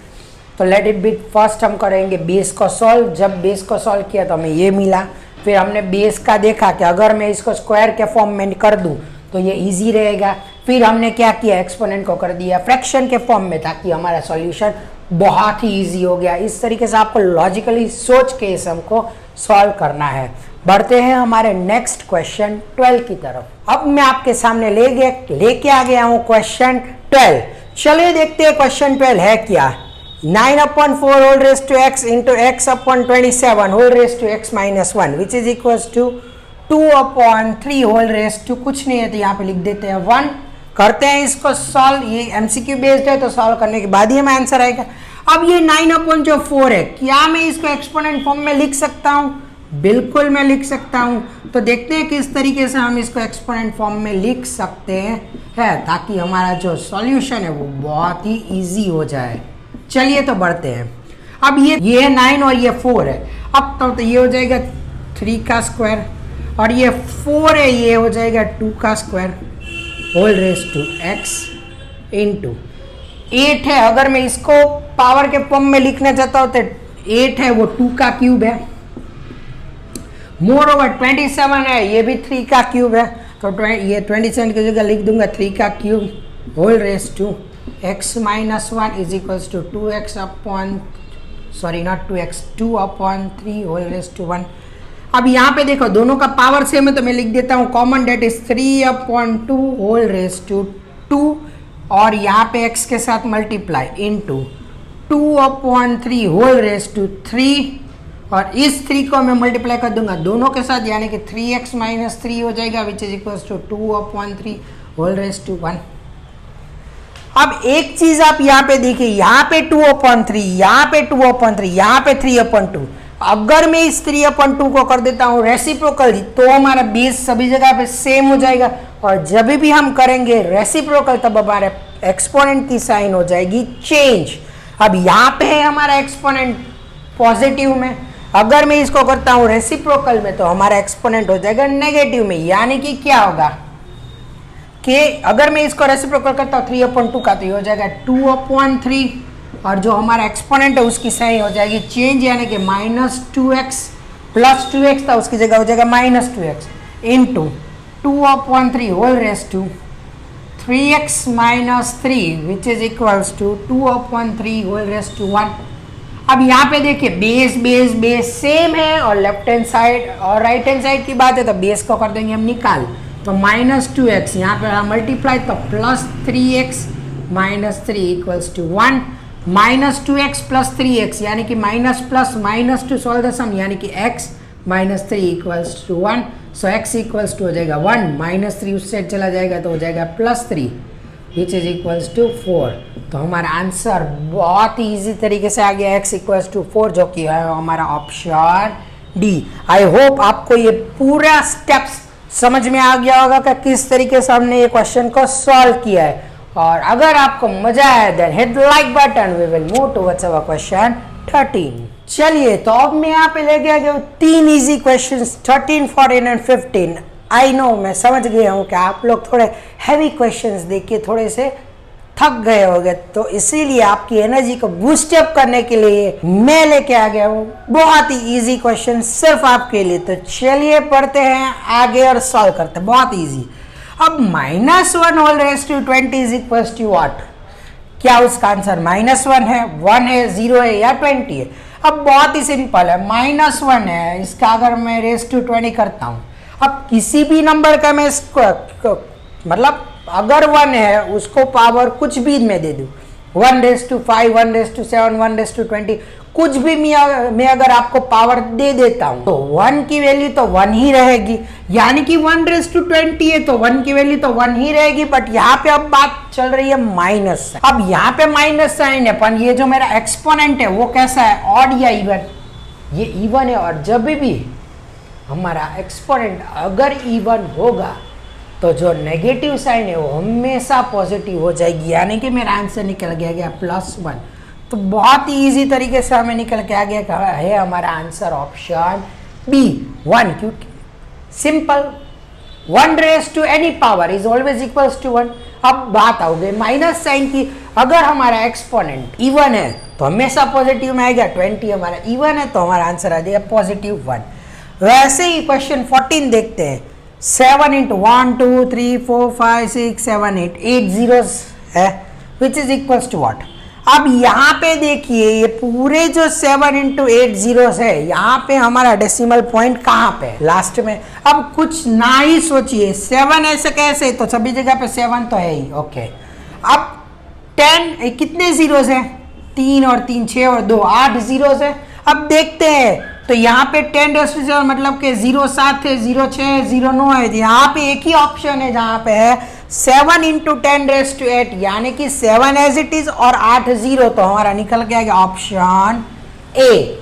तो लेट इट बी, फर्स्ट हम करेंगे बेस को सॉल्व। जब बेस को सॉल्व किया तो हमें ये मिला, फिर हमने बेस का देखा कि अगर मैं इसको स्क्वायर के फॉर्म में कर दूं तो ये इजी रहेगा। फिर हमने क्या किया, एक्सपोनेंट को कर दिया फ्रैक्शन के फॉर्म में, ताकि हमारा सॉल्यूशन बहुत ही इजी हो गया। इस तरीके से आपको लॉजिकली सोच के इस सम को सॉल्व करना है। बढ़ते हैं हमारे नेक्स्ट क्वेश्चन 12 की तरफ। अब मैं आपके सामने लेके आ गया हूँ क्वेश्चन 12। चलिए देखते हैं क्वेश्चन 12 है क्या। 9/4 whole raise to x into x/27 whole raise to x - 1 which is equals to 2/3 whole raise to, कुछ नहीं है तो यहाँ पे लिख देते हैं 1। करते हैं इसको सॉल्व, ये एमसीक्यू बेस्ड है तो सॉल्व करने के बाद ही हमें आंसर आएगा। अब ये 9/4 है, क्या मैं इसको एक्सपोनेंट फॉर्म में लिख सकता हूँ? बिल्कुल मैं लिख सकता हूँ। तो देखते हैं किस तरीके से हम इसको एक्सपोनेंट फॉर्म में लिख सकते हैं ताकि हमारा जो सॉल्यूशन है वो बहुत ही इजी हो जाए। चलिए तो बढ़ते हैं। अब ये 9 और ये 4 है। अब तो ये हो जाएगा 3 का स्क्वायर और ये 4 है, ये हो जाएगा 2 का square whole raise to x into 8 है। अगर मैं इसको पावर के फॉर्म में लिखना चाहता हूँ तो 8 है वो 2 का क्यूब है, मोर ओवर 27 है ये भी 3 का क्यूब है, तो ये 27 की जगह लिख दूंगा 3 का cube whole raise to x - 1 is equals to 2/3 whole raise to 1। अब यहाँ पे देखो दोनों का पावर सेम है तो मैं लिख देता हूँ common, that is 3/2 whole raise to 2 और यहाँ पे x के साथ multiply into 2/3 whole raise to 3 और इस 3 को मैं मल्टीप्लाई कर दूंगा दोनों के साथ, यानी कि 3x - 3 हो जाएगा which is equals to 2/3 whole raise to 1। अब एक चीज आप यहाँ पे देखिए, यहाँ पे 2/3, यहाँ पे 2/3, यहाँ पे 3/2। अगर मैं इस 3/2 को कर देता हूँ रेसिप्रोकल तो हमारा बेस सभी जगह पे सेम हो जाएगा, और जब भी हम करेंगे रेसिप्रोकल तब हमारे एक्सपोनेंट की साइन हो जाएगी चेंज। अब यहाँ पे है हमारा एक्सपोनेंट पॉजिटिव में, अगर मैं इसको करता हूँ रेसिप्रोकल में तो हमारा एक्सपोनेंट हो जाएगा नेगेटिव में, यानी कि क्या होगा कि अगर मैं इसको रेसिप्रोकल करता हूँ 3/2 का तो ये हो जाएगा 2/3 और जो हमारा एक्सपोनेंट है उसकी साइन हो जाएगी चेंज, यानी कि -2x प्लस 2x था उसकी जगह हो जाएगा -2x into 2/3 whole raise to 3x - 3 which is equals to 2/3 whole raise to 1। अब यहाँ पे देखिए बेस सेम है और लेफ्ट हैंड साइड और राइट हैंड साइड की बात है तो बेस को कर देंगे हम निकाल, तो -2x यहाँ पे मल्टीप्लाई तो plus 3x - 3 equals to 1, -2x plus 3x यानी कि minus plus -2 solve the sum, यानी कि x - 3 equals to 1। So x equals to हो जाएगा 1, -3 उस साइड चला जाएगा तो हो जाएगा +3 विच इज इक्वल्स टू 4। तो हमारा आंसर बहुत ही ईजी तरीके से आ गया x इक्वल्स टू 4, जो कि है हमारा ऑप्शन डी। आई होप आपको ये पूरा स्टेप्स समझ में आ गया होगा कि किस तरीके से हमने ये क्वेश्चन को सॉल्व किया है। और अगर आपको मजा आया then hit the like button. We will move towards our question 13। चलिए तो अब मैं यहाँ पे ले गया 3 easy questions 13, 14 and 15। I know, मैं समझ गया हूँ कि आप लोग थोड़े हैवी क्वेश्चंस देख के थोड़े से थक गए होंगे, तो इसीलिए आपकी एनर्जी को बूस्ट अप करने के लिए मैं लेके आ गया हूँ बहुत ही इजी क्वेश्चन सिर्फ आपके लिए। तो चलिए पढ़ते हैं आगे और सॉल्व करते हैं, बहुत इजी। अब -1 whole raise to 20 is equal to what? क्या उसका आंसर -1 है, 1 है, 0 है या 20 है? अब बहुत ही सिंपल है, -1 है, इसका अगर मैं रेज़ टू 20 करता हूँ, अब किसी भी नंबर का मैं मतलब अगर 1 है उसको पावर कुछ भी मैं दे दूँ, 1⁵, 1⁵7, 1⁵20, कुछ भी मैं अगर आपको पावर दे देता हूँ तो 1 की वैल्यू तो 1 ही रहेगी, यानी कि 1⁵20 है तो 1 की वैल्यू तो 1 ही रहेगी। बट यहाँ पे अब बात चल रही है माइनस। अब यहाँ पे माइनस साइन है, पर ये जो मेरा एक्सपोनेंट है वो कैसा है, ऑड या इवन? ये इवन है, और जब भी हमारा एक्सपोनेंट अगर इवन होगा तो जो नेगेटिव साइन है वो हमेशा पॉजिटिव हो जाएगी, यानी कि मेरा आंसर निकल गया +1। तो बहुत ही इजी तरीके से हमें निकल के आ गया है हमारा आंसर ऑप्शन बी 1, क्योंकि simple 1 raise to any power is always equals to 1। अब बात आओ गई माइनस साइन की, अगर हमारा एक्सपोनेंट इवन है तो हमेशा पॉजिटिव में आएगा, 20 हमारा इवन है तो हमारा आंसर आ जाएगा +1। वैसे ही क्वेश्चन 14 देखते हैं। 7 × 1 2 3 4 5 6 7 8 zeros है, which is equals to what? अब यहाँ पे देखिए ये पूरे जो 7 × 8 zeros है, यहाँ पे हमारा डेसिमल पॉइंट कहाँ पे है? लास्ट में। अब कुछ ना ही सोचिए, 7 ऐसे कैसे, तो सभी जगह पे 7 तो है ही, ओके। अब 10 कितने जीरोस हैं? 3 और 3 6 और 2 8 जीरोस है। अब देखते हैं तो यहाँ पे 10⁻⁷ मतलब के 0 7 है, 0 6 है, 0 9 है। यहाँ पे एक ही ऑप्शन है जहाँ पे है 7 × 10⁸, यानी कि 7 एज इट इज और 8 0, तो हमारा निकल के आएगा ऑप्शन ए।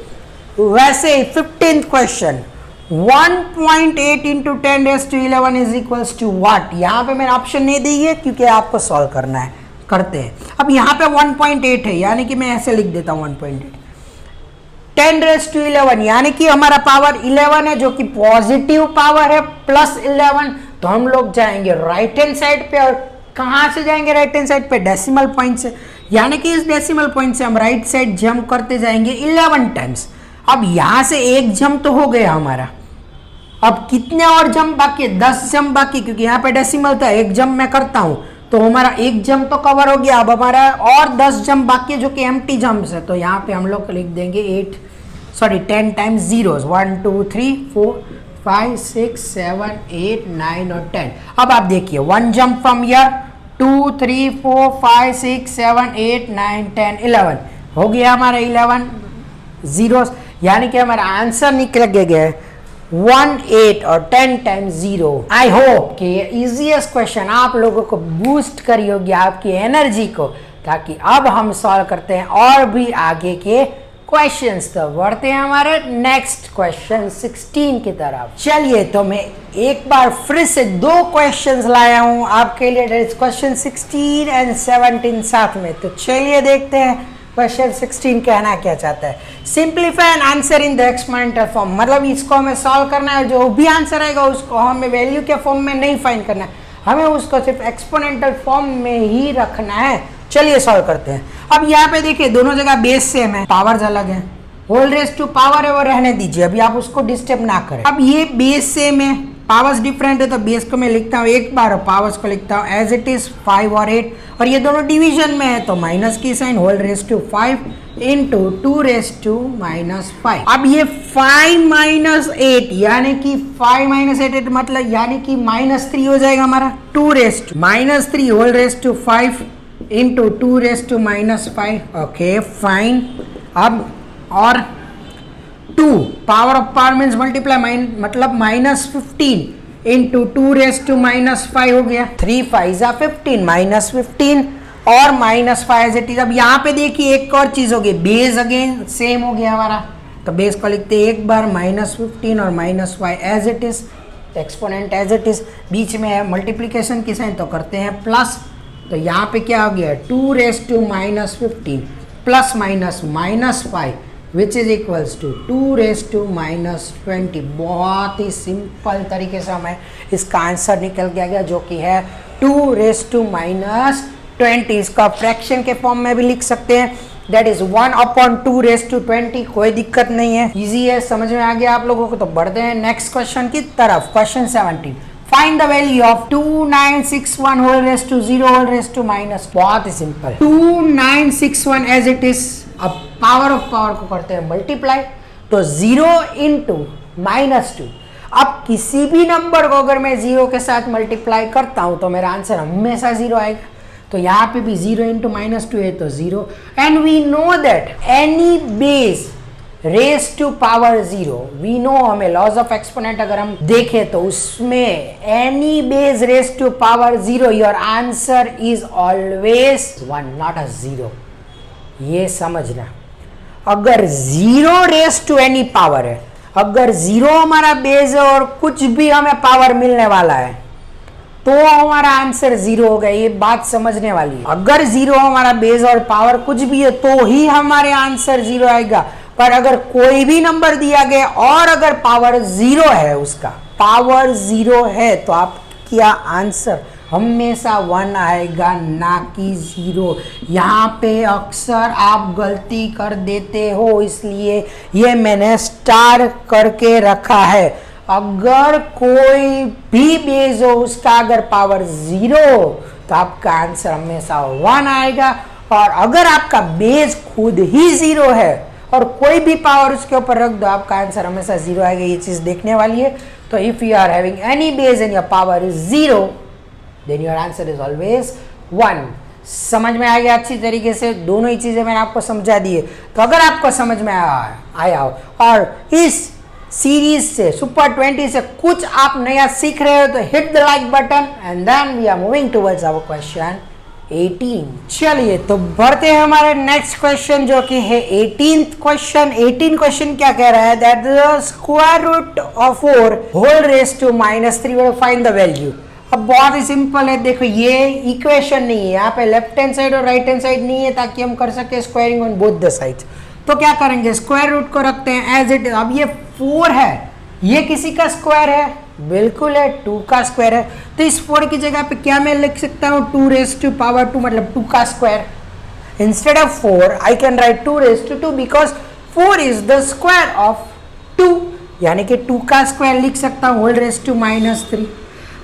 वैसे 15th question 1.8 × 10⁻11 is equals to what? यहाँ पे मैंने ऑप्शन नहीं दी है क्योंकि आपको सॉल्व करना है, करते हैं। अब यहाँ पे 1.8 है, यानी कि मैं ऐसे लिख देता हूँ 1.8। 10⁻11 यानी कि हमारा पावर 11 है, जो कि पॉजिटिव पावर है, +11। तो हम लोग जाएंगे राइट हैंड साइड पे, और कहाँ से जाएंगे राइट हैंड साइड पे? डेसिमल पॉइंट से, यानी कि इस डेसिमल पॉइंट से हम राइट साइड जंप करते जाएंगे 11 टाइम्स। अब यहाँ से एक जंप तो हो गया हमारा, अब कितने और जंप बाकी है? 10 जंप बाकी, क्योंकि यहाँ पे डेसिमल था, एक जंप मैं करता हूँ तो हमारा एक जंप तो कवर हो गया। अब हमारा और 10 जंप बाकी है जो कि एम्प्टी जंप्स है, तो यहाँ पे हम लोग लिख देंगे 10 टाइम्स जीरोस, 1 2 3 4 5 6 7 8 9 और 10। अब आप देखिए 1 जंप फ्रॉम ईयर, 2 3 4 5 6 7 8 9 10 11 हो गया हमारा 11 जीरोस, यानी कि हमारा आंसर निकल गया 1 8 और 10 टाइम्स 0। आई होप कि ये इजीएस्ट क्वेश्चन आप लोगों को बूस्ट करी होगी आपकी एनर्जी को, ताकि अब हम सॉल्व करते हैं और भी आगे के क्वेश्चंस। तो बढ़ते हैं हमारे नेक्स्ट क्वेश्चन 16 की तरफ। चलिए तो मैं एक बार फिर से 2 क्वेश्चंस लाया हूं आपके लिए, क्वेश्चन 16 एंड 17 साथ में। तो चलिए देखते हैं क्वेश्चन 16 कहना क्या चाहता है। Simplify and answer in the exponential form, मतलब इसको हमें सॉल्व करना है, जो भी आंसर आएगा उसको हमें वैल्यू के फॉर्म में नहीं फाइंड करना है, हमें उसको सिर्फ एक्सपोनेंशियल फॉर्म में ही रखना है। चलिए सॉल्व करते हैं। अब यहाँ पे देखिए दोनों जगह बेस सेम है, पावर्स अलग है, होल रेज़ टू पावर है वो रहने दीजिए, अभी आप उसको डिस्टर्ब ना करें। अब ये बेस सेम है, पावर्स डिफरेंट है, तो बेस को मैं लिखता हूँ एक बार और पावर्स को लिखता हूँ एज इट इज 5 और 8, और ये दोनों डिवीजन में है तो माइनस की sign, whole raise to 5 into 2 raise to -5। अब ये 5 - 8 यानी कि 5 - 8 मतलब यानी कि -3 हो जाएगा हमारा, 2 raise to -3 whole raise to 5 into 2 raise to -5। Okay fine. अब और 2 power of power means multiply, मतलब -15 इंटू 2 रेज़ टू -5 हो गया, 3 5 = 15 -15 और -5 एज इट इज। अब यहाँ पे देखिए एक और चीज हो गई, बेस अगेन सेम हो गया हमारा, तो बेस को लिखते हैं एक बार -15 और -5 as it is, exponent as it is, बीच में है मल्टीप्लीकेशन की साइन तो करते हैं प्लस, तो यहाँ पे क्या हो गया 2 raise to minus 15 plus minus minus 5 which is equals to 2 raise to minus 20। बहुत ही सिंपल तरीके से हमें इसका आंसर निकल के आ गया जो कि है 2 रेस टू माइनस 20। इसका फ्रैक्शन के फॉर्म में भी लिख सकते हैं, दैट इज 1/2 रेस टू 20। कोई दिक्कत नहीं है, इजी है, समझ में आ गया आप लोगों को। तो बढ़ते हैं नेक्स्ट क्वेश्चन की तरफ। Question 17, find the value of 2961 whole raise to 0 whole raise to minus. बहुत ही सिंपल, 2961 एज इट इज। अब पावर ऑफ पावर को करते हैं मल्टीप्लाई, तो 0 इंटू -2। अब किसी भी नंबर को अगर मैं 0 के साथ मल्टीप्लाई करता हूं तो मेरा आंसर हमेशा 0 आएगा। तो यहाँ पे भी 0 इंटू -2 है तो 0। And we know that any base raise to power 0, we know, हमें लॉज ऑफ एक्सपोनेंट अगर हम देखें तो उसमें any base raise to power 0 your answer is always 1 not a 0। ये समझना, अगर 0 रेस टू एनी पावर है, अगर 0 हमारा बेस है और कुछ भी हमें पावर मिलने वाला है तो हमारा आंसर 0 हो गया। ये बात समझने वाली है। अगर 0 हमारा बेस और पावर कुछ भी है तो ही हमारे आंसर 0 आएगा। पर अगर कोई भी नंबर दिया गया और अगर पावर 0 है, उसका पावर 0 है, तो आपका आंसर हमेशा 1 आएगा, ना कि 0। यहाँ पे अक्सर आप गलती कर देते हो, इसलिए ये मैंने स्टार करके रखा है। अगर कोई भी बेस हो, उसका अगर पावर 0 हो तो आपका आंसर हमेशा 1 आएगा। और अगर आपका बेस खुद ही 0 है और कोई भी पावर उसके ऊपर रख दो, आपका आंसर हमेशा 0 आएगा। ये चीज देखने वाली है। तो if you are having any base and your power is 0, then your answer is always 1। समझ में आ गया अच्छी तरीके से? दोनों ही चीजें मैंने आपको समझा दी है। तो अगर आपको समझ में आया हो और इस सीरीज से, सुपर 20 से कुछ आप नया सीख रहे हो, तो hit the like button and then we are moving towards our question 18। चलिए तो बढ़ते हैं हमारे नेक्स्ट क्वेश्चन जो कि है 18th क्वेश्चन। 18 क्वेश्चन क्या कह रहा है, that the square root of 4 whole raise to -3 find the value. अब बहुत ही सिंपल है, देखो ये इक्वेशन नहीं है, यहाँ पे लेफ्ट हैंड साइड और राइट हैंड साइड नहीं है ताकि हम कर सके squaring on both the sides. तो क्या करेंगे, स्क्वायर रूट को रखते हैं एज इट। अब ये 4 है, ये किसी का स्क्वायर है, बिल्कुल है, 2 का स्क्वायर है। तो इस 4 की जगह पे क्या मैं लिख सकता हूँ, 2 रेस टू पावर 2 मतलब 2 का square. Instead of 4 I can write 2 raise to 2 because 4 is the square of 2, यानी कि 2 का स्क्वायर लिख सकता हूँ होल रेस टू -3।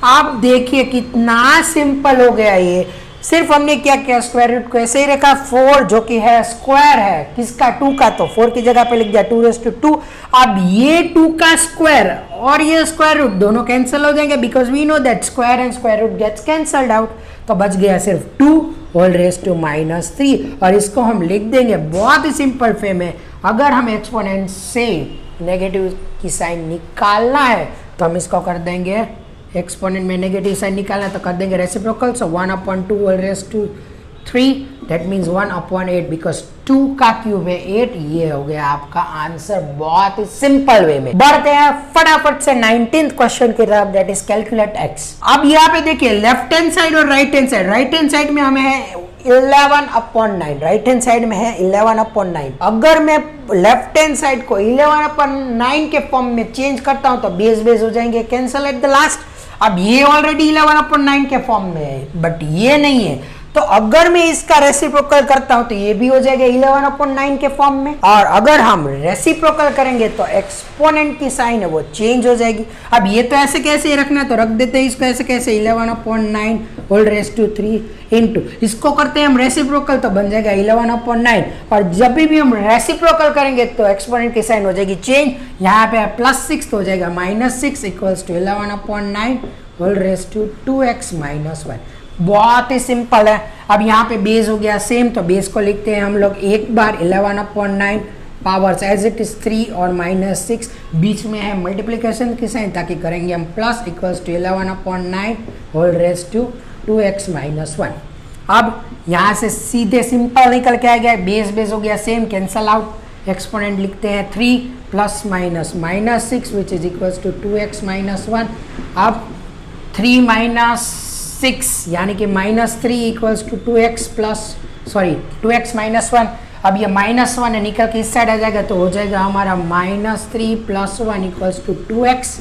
आप देखिए कितना सिंपल हो गया ये। सिर्फ हमने क्या किया, स्क्वायर रूट को ऐसे ही रखा। 4 जो कि है स्क्वायर है किसका, 2 का, तो 4 की जगह पे लिख दिया 2 रेस टू 2। अब ये 2 का स्क्वायर और ये स्क्वायर रूट दोनों कैंसिल हो जाएंगे because we know that square and square root gets cancelled out. तो बच गया सिर्फ 2 होल रेस टू -3 और इसको हम लिख देंगे बहुत ही सिंपल वे में। अगर हम एक्सपोनेंट से नेगेटिव की साइन निकालना है तो हम इसको कर देंगे, एक्सपोनेंट में नेगेटिव साइन निकालना है तो कर देंगे reciprocal. So 1/2 whole raise to 3 that means 1/8 because 2 का क्यूब है 8। ये हो गया आपका आंसर बहुत ही सिंपल वे में। बढ़ते हैं फटाफट से 19th क्वेश्चन की तरफ, दैट इज कैलकुलेट x। अब यहाँ पे देखिए लेफ्ट हैंड साइड और right hand side. Right hand side में हमें है 11/9, राइट हैंड साइड में है 11/9। अगर मैं लेफ्ट हैंड साइड को 11/9 के फॉर्म में चेंज करता हूं तो बेस हो जाएंगे, कैंसल एट द लास्ट। अब ये ऑलरेडी 11/9 के फॉर्म में है बट ये नहीं है, तो अगर मैं इसका रेसिप्रोकल करता हूं तो ये भी हो जाएगा 11/9 के फॉर्म में। और अगर हम रेसिप्रोकल करेंगे तो एक्सपोनेंट की साइन है वो चेंज हो जाएगी। अब ये तो ऐसे कैसे रखना है तो रख देते हैं इसको ऐसे कैसे 11/9 होल रेस टू 3 इंटू, इसको करते हैं हम रेसिप्रोकल तो बन जाएगा 11/9। और जब भी हम रेसिप्रोकल करेंगे तो एक्सपोनेंट की साइन हो जाएगी चेंज, यहाँ पे +6 तो हो जाएगा -6 equals to 11/9 whole raise to 2x - 1। बहुत ही सिंपल है। अब यहाँ पे बेस हो गया सेम, तो बेस को लिखते हैं हम लोग एक बार 11/9 पावर्स एज इट इज 3 और -6, बीच में है मल्टीप्लिकेशन की साइन ताकि करेंगे हम plus equals to 11/9 whole raise to 2x - 1। अब यहाँ से सीधे सिंपल निकल के आ गया, बेस हो गया सेम, कैंसल आउट। एक्सपोनेंट लिखते हैं 3 + -6 विच इज इक्वल्स टू 2x - 1। अब 3 - 6 यानी कि -3 equals to 2x plus 2x minus 1। अब ये -1 है, निकल के इस साइड आ जाएगा तो हो जाएगा हमारा -3 + 1 इक्वल्स टू 2x।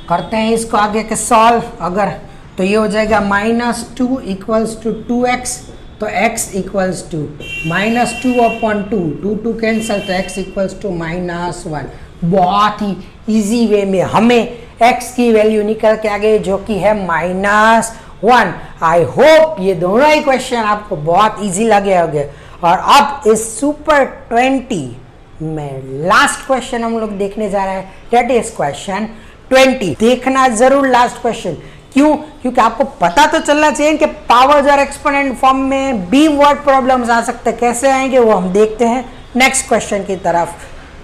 करते हैं इसको आगे के सॉल्व। अगर तो ये हो जाएगा -2 इक्वल्स टू 2x, तो x इक्वल्स टू -2/2, 2 कैंसिल तो x इक्वल्स टू -1। बहुत ही इजी वे में हमें x की वैल्यू निकल के आ गई जो कि है -1। आई होप ये दोनों ही क्वेश्चन आपको बहुत इजी लगे होंगे। और अब इस सुपर 20 में लास्ट क्वेश्चन हम लोग देखने जा रहे हैं, दैट इज क्वेश्चन 20। देखना जरूर लास्ट क्वेश्चन। क्यों? क्योंकि आपको पता तो चलना चाहिए कि पावर्स और एक्सपोनेंट फॉर्म में भी वर्ड प्रॉब्लम्स आ सकते हैं। कैसे आएंगे वो हम देखते हैं नेक्स्ट क्वेश्चन की तरफ।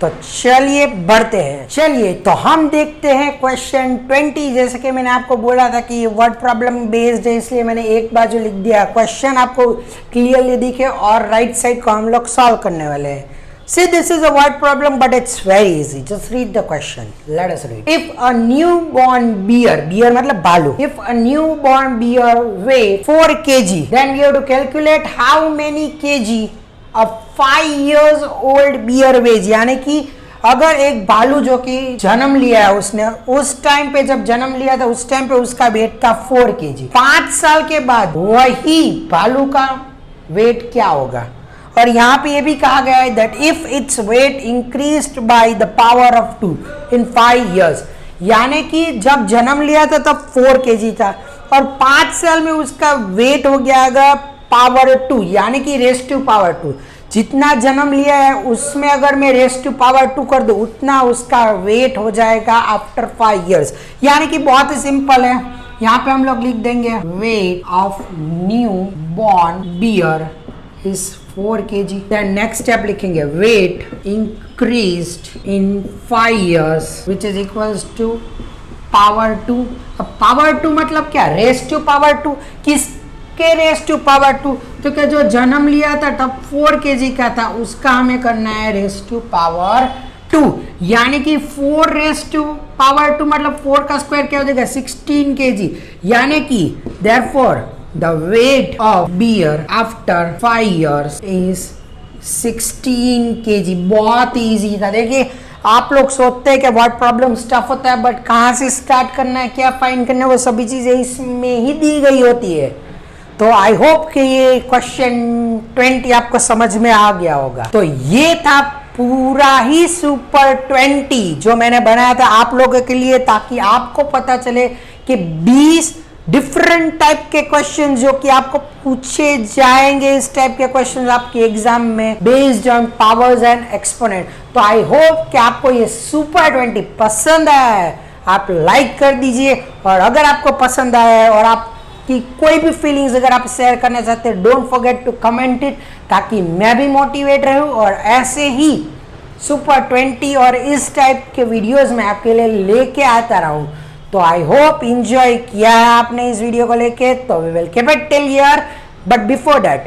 तो चलिए बढ़ते हैं। चलिए तो हम देखते हैं क्वेश्चन 20। जैसे कि मैंने आपको बोला था कि वर्ड प्रॉब्लम बेस्ड है, इसलिए मैंने एक बाजू लिख दिया। क्वेश्चन आपको क्लियरली दिखे और राइट साइड को हम लोग सॉल्व करने वाले हैं। See, this is a word problem, but it's very easy. Just read the question. Let us read. If a newborn bear मतलब भालू, if a newborn bear weighs 4 kg, then we have to calculate how many kg a 5 years old bear weighs. यानी कि अगर एक भालू जो कि जन्म लिया है उसने, उस टाइम पे जब जन्म लिया था उस टाइम पे उसका वेट था 4 kg। 5 साल के बाद वही भालू का वेट क्या होगा? और यहाँ पे ये भी कहा गया है that if its weight increased by the power of 2 in 5 years, यानी कि जब जन्म लिया था तब 4 kg था और 5 साल में उसका वेट हो गया पावर 2, यानी कि रेस टू पावर 2। जितना जन्म लिया है उसमें अगर मैं रेस टू पावर 2 कर दूं उतना उसका वेट हो जाएगा आफ्टर 5 years। यानी कि बहुत ही सिंपल है। यहाँ पे हम लोग लिख देंगे weight of new born bear is 4 kg। Then next step लिखेंगे weight increased in 5 years which is equals to power 2। अब power 2 मतलब क्या? Raise to power 2। किसके रेस टू पावर 2? तो क्या जो जन्म लिया था तब 4 kg का था, उसका हमें करना है रेस टू पावर 2। यानी कि 4 रेस टू पावर 2 मतलब 4 का स्क्वायर क्या हो जाएगा? 16 kg। यानी कि therefore the weight of bear after 5 years is 16 kg। बहुत इजी था। देखिए आप लोग सोचते हैं कि वर्ड प्रॉब्लम टफ होता है, बट कहाँ से स्टार्ट करना है, क्या फाइंड करना है, वो सभी चीजें इसमें ही दी गई होती है। तो आई होप कि ये क्वेश्चन 20 आपको समझ में आ गया होगा। तो ये था पूरा ही सुपर 20 जो मैंने बनाया था आप लोगों के लिए, ताकि आपको पता चले कि 20 डिफरेंट टाइप के क्वेश्चन जो कि आपको पूछे जाएंगे, इस टाइप के क्वेश्चन आपके एग्जाम में based on powers and exponent. तो आई होप कि आपको ये सुपर 20 पसंद आया है। आप लाइक कर दीजिए, और अगर आपको पसंद आया है और आपकी कोई भी फीलिंग्स अगर आप शेयर करना चाहते हैं, don't forget to comment it, ताकि मैं भी मोटिवेट रहूं और ऐसे ही सुपर 20 और इस टाइप के वीडियोस में आपके लिए लेके आता रहूं। तो आई होप इंजॉय किया है आपने इस वीडियो को लेके। तो we will keep it till here, but before that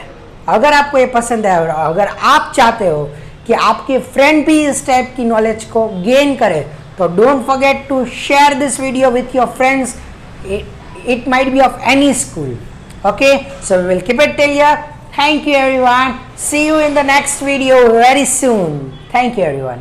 अगर आपको ये पसंद है और अगर आप चाहते हो कि आपके फ्रेंड भी इस टाइप की नॉलेज को गेन करे, तो don't forget to share this video with your friends. It might be of any school. Okay, so we will keep it till here. Thank you everyone, see you in the next video very soon. Thank you everyone.